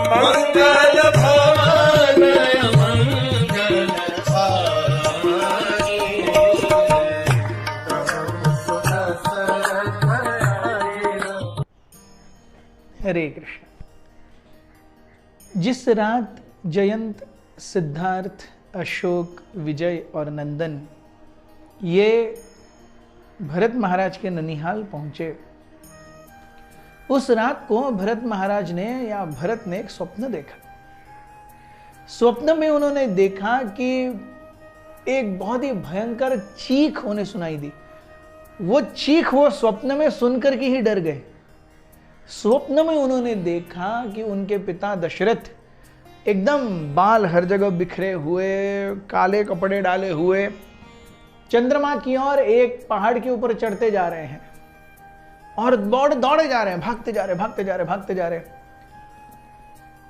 मंगल भवन मंगल हारी। हरे कृष्ण। जिस रात जयंत, सिद्धार्थ, अशोक, विजय और नंदन ये भरत महाराज के ननिहाल पहुंचे, उस रात को भरत महाराज ने या भरत ने एक स्वप्न देखा। स्वप्न में उन्होंने देखा कि एक बहुत ही भयंकर चीख उन्हें सुनाई दी। वो चीख वो स्वप्न में सुनकर के ही डर गए। स्वप्न में उन्होंने देखा कि उनके पिता दशरथ एकदम बाल हर जगह बिखरे हुए, काले कपड़े डाले हुए, चंद्रमा की ओर एक पहाड़ के ऊपर चढ़ते जा रहे हैं और दौड़े जा रहे हैं, भागते जा रहे हैं।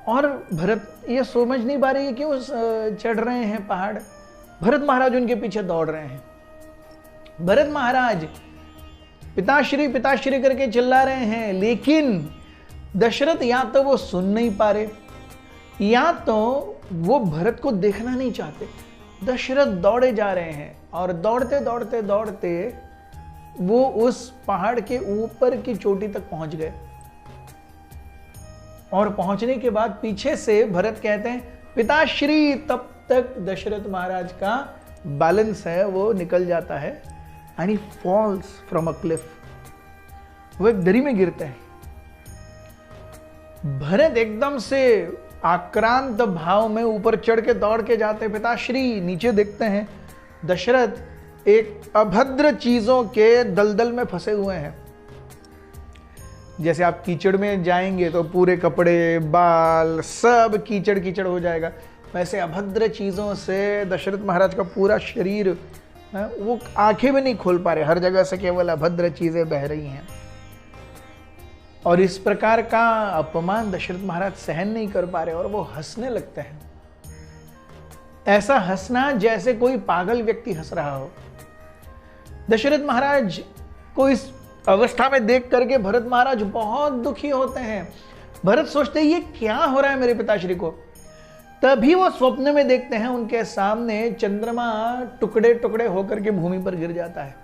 और भरत ये समझ नहीं पा रही है क्यों चढ़ रहे हैं पहाड़। भरत महाराज उनके पीछे दौड़ रहे हैं। भरत महाराज पिताश्री पिताश्री करके चिल्ला रहे हैं, लेकिन दशरथ या तो वो सुन नहीं पा रहे या तो वो भरत को देखना नहीं चाहते। दशरथ दौड़े जा रहे हैं और दौड़ते दौड़ते दौड़ते वो उस पहाड़ के ऊपर की चोटी तक पहुंच गए। और पहुंचने के बाद पीछे से भरत कहते हैं पिताश्री। तब तक दशरथ महाराज का बैलेंस है वो निकल जाता है and he falls from a cliff। वो एक दरी में गिरते हैं। भरत एकदम से आक्रांत भाव में ऊपर चढ़ के दौड़ के जाते हैं। पिताश्री नीचे देखते हैं, दशरथ एक अभद्र चीजों के दलदल में फंसे हुए हैं। जैसे आप कीचड़ में जाएंगे तो पूरे कपड़े, बाल सब कीचड़ कीचड़ हो जाएगा, वैसे अभद्र चीजों से दशरथ महाराज का पूरा शरीर, वो आंखें भी नहीं खोल पा रहे, हर जगह से केवल अभद्र चीजें बह रही हैं। और इस प्रकार का अपमान दशरथ महाराज सहन नहीं कर पा रहे और वो हंसने लगते हैं। ऐसा हंसना जैसे कोई पागल व्यक्ति हंस रहा हो। दशरथ महाराज को इस अवस्था में देख करके भरत महाराज बहुत दुखी होते हैं। भरत सोचते हैं ये क्या हो रहा है मेरे पिताश्री को। तभी वो स्वप्न में देखते हैं उनके सामने चंद्रमा टुकड़े टुकड़े होकर के भूमि पर गिर जाता है।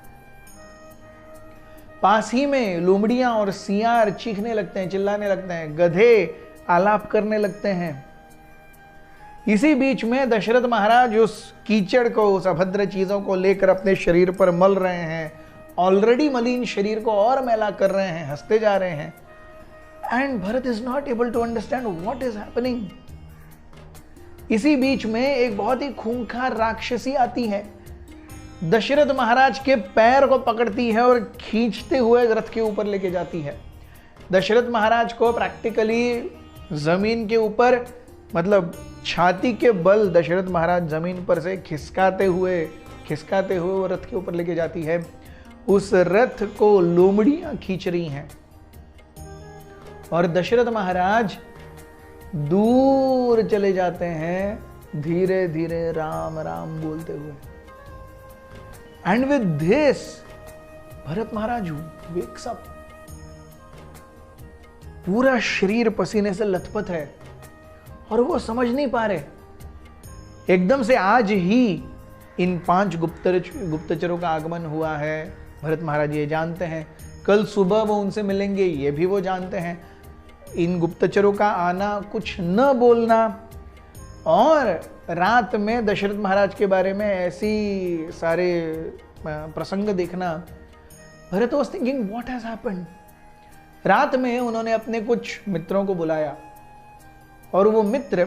पास ही में लोमड़ियां और सियार चीखने लगते हैं, चिल्लाने लगते हैं, गधे आलाप करने लगते हैं। इसी बीच में दशरथ महाराज उस कीचड़ को, उस अभद्र चीजों को लेकर अपने शरीर पर मल रहे हैं। ऑलरेडी मलिन शरीर को और मैला कर रहे हैं, हंसते जा रहे हैं। And Bharat is not able to understand what is happening. इसी बीच में एक बहुत ही खूंखार राक्षसी आती है, दशरथ महाराज के पैर को पकड़ती है और खींचते हुए रथ के ऊपर लेके जाती है। दशरथ महाराज को प्रैक्टिकली जमीन के ऊपर, मतलब छाती के बल दशरथ महाराज जमीन पर से खिसकाते हुए वो रथ के ऊपर लेके जाती है। उस रथ को लोमड़ियां खींच रही हैं और दशरथ महाराज दूर चले जाते हैं, धीरे धीरे राम राम बोलते हुए। And with this Bharat Maharaj wakes up. पूरा शरीर पसीने से लथपथ है और वो समझ नहीं पा रहे। एकदम से आज ही इन 5 गुप्तचरों का आगमन हुआ है, भरत महाराज ये जानते हैं। कल सुबह वो उनसे मिलेंगे, ये भी वो जानते हैं। इन गुप्तचरों का आना, कुछ न बोलना और रात में दशरथ महाराज के बारे में ऐसी सारे प्रसंग देखना। Bharat was thinking what has happened. रात में उन्होंने अपने कुछ मित्रों को बुलाया और वो मित्र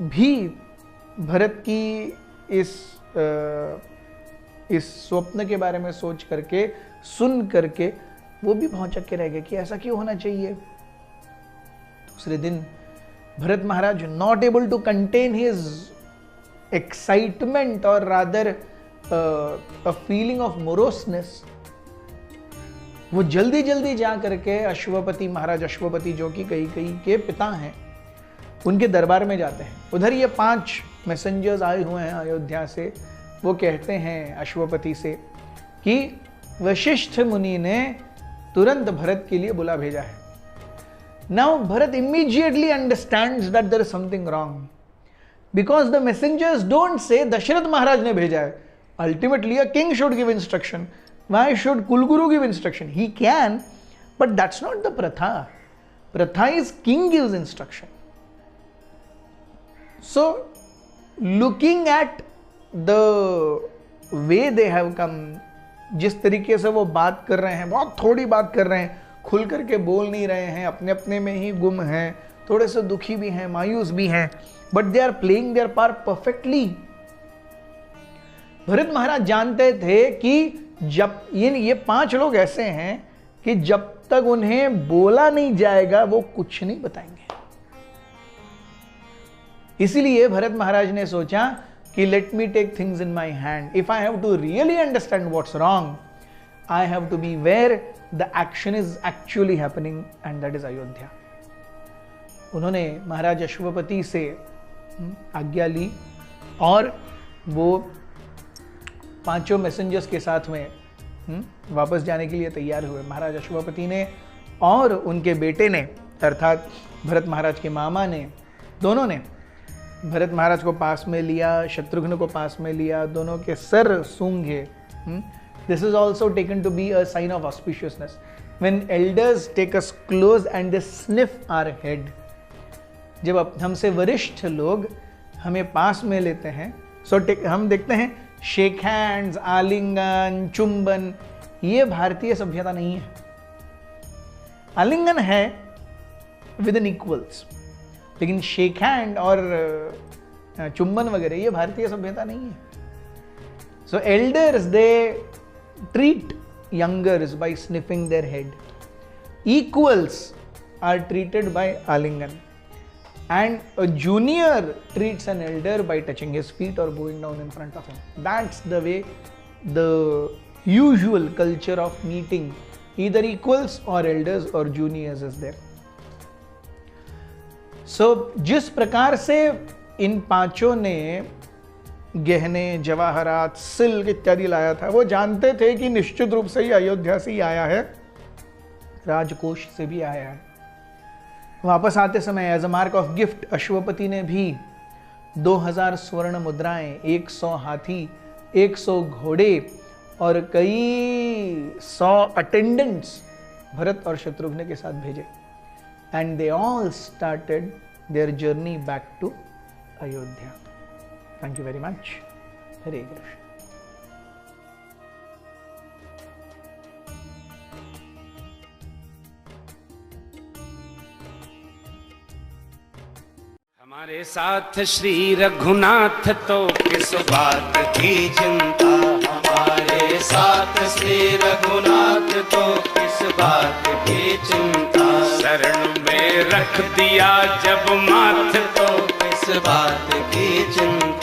भी भरत की इस स्वप्न के बारे में सोच करके, सुन करके वो भी भौचक्के के रह गए कि ऐसा क्यों होना चाहिए। दूसरे दिन Bharat Maharaj not able to contain his excitement और rather a feeling of moroseness, वो जल्दी जल्दी जा करके अश्वपति, महाराज अश्वपति जो कि कैकेयी के पिता हैं, उनके दरबार में जाते हैं। उधर ये 5 मैसेंजर्स आए हुए हैं अयोध्या से। वो कहते हैं अश्वपति से कि वशिष्ठ मुनि ने तुरंत भरत के लिए बुला भेजा है। Now Bharat immediately understands that there is something wrong. Because the messengers don't say Dasharath Maharaj ne bheja hai. Ultimately a king should give instruction. Why should Kulguru give instruction? He can, but that's not the pratha. Pratha is king gives instruction. So looking at the way they have come, जिस तरीके से वो बात कर रहे हैं, बहुत थोड़ी बात कर रहे हैं, खुल करके बोल नहीं रहे हैं, अपने अपने में ही गुम हैं, थोड़े से दुखी भी हैं, मायूस भी हैं, but they are playing their part perfectly. Bharat Maharaj जानते थे कि जब ये 5 लोग ऐसे हैं कि जब तक उन्हें बोला नहीं जाएगा वो कुछ नहीं बताएंगे. इसीलिए भरत महाराज ने सोचा कि let me take things in my hand. If I have to really understand what's wrong, I have to be where the action is actually happening, and that is Ayodhya. उन्होंने महाराज अश्वपति से आज्ञा ली और वो 5 मैसेंजर्स के साथ में वापस जाने के लिए तैयार हुए. महाराज अश्वपति ने और उनके बेटे ने, अर्थात भरत महाराज के मामा ने, दोनों ने भरत महाराज को पास में लिया, शत्रुघ्न को पास में लिया, दोनों के सर सूंघे. This is also taken to be a sign of auspiciousness. When elders take us close and they sniff our head, जब हमसे वरिष्ठ लोग हमें पास में लेते हैं, हम देखते हैं शेक हैंड्स, आलिंगन, चुंबन. ये भारतीय सभ्यता नहीं है. आलिंगन है विद एन इक्वल्स, लेकिन शेक हैंड और चुंबन वगैरह ये भारतीय सभ्यता नहीं है. So elders they treat youngers by sniffing their head. Equals are treated by आलिंगन, and a junior treats an elder by touching his feet or bowing down in front of him. That's the way the usual culture of meeting either equals or elders or juniors is there. So जिस प्रकार से इन 5 ने गहने, जवाहरात, silk इत्यादि लाया था, वो जानते थे कि निश्चित रूप से ही अयोध्या से ही आया है, राजकोष से भी आया है. वापस आते समय as a mark of gift Ashwapati ने भी 2000 स्वर्ण मुद्राएं, 100 हाथी, 100 घोड़े और कई 100 अटेंडेंट्स भरत और शत्रुघ्न के साथ भेजे. And they all started their journey back to Ayodhya. Thank you very much. Hare Krishna. हमारे साथ श्री रघुनाथ तो किस बात की चिंता. हमारे साथ श्री रघुनाथ तो किस बात की चिंता. शरण में रख दिया जब माथ तो किस बात की चिंता.